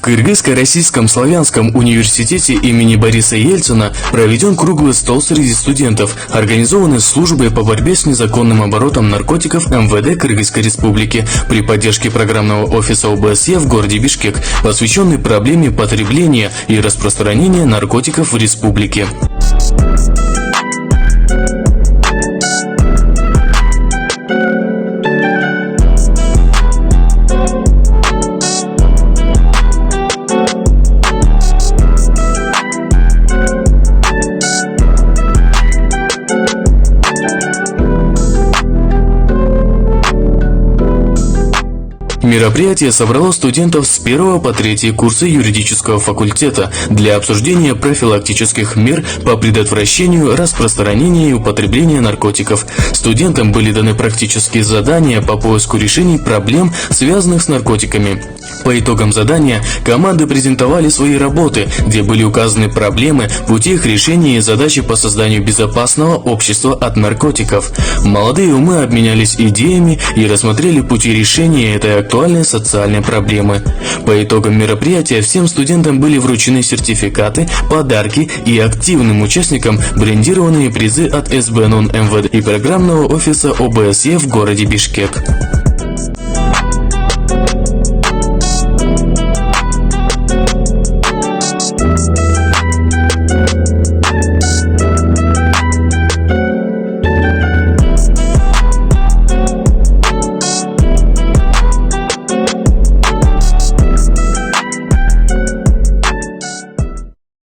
Кыргызско-Российском славянском университете имени Бориса Ельцина проведен круглый стол среди студентов, организованный службой по борьбе с незаконным оборотом наркотиков МВД Кыргызской Республики при поддержке программного офиса ОБСЕ в городе Бишкек, посвященный проблеме потребления и распространения наркотиков в республике. Мероприятие собрало студентов с 1 по 3 курса юридического факультета для обсуждения профилактических мер по предотвращению распространения и употребления наркотиков. Студентам были даны практические задания по поиску решений проблем, связанных с наркотиками. По итогам задания команды презентовали свои работы, где были указаны проблемы, пути их решения и задачи по созданию безопасного общества от наркотиков. Молодые умы обменялись идеями и рассмотрели пути решения этой актуальной социальной проблемы. По итогам мероприятия всем студентам были вручены сертификаты, подарки и активным участникам брендированные призы от СБНУН МВД и программного офиса ОБСЕ в городе Бишкек.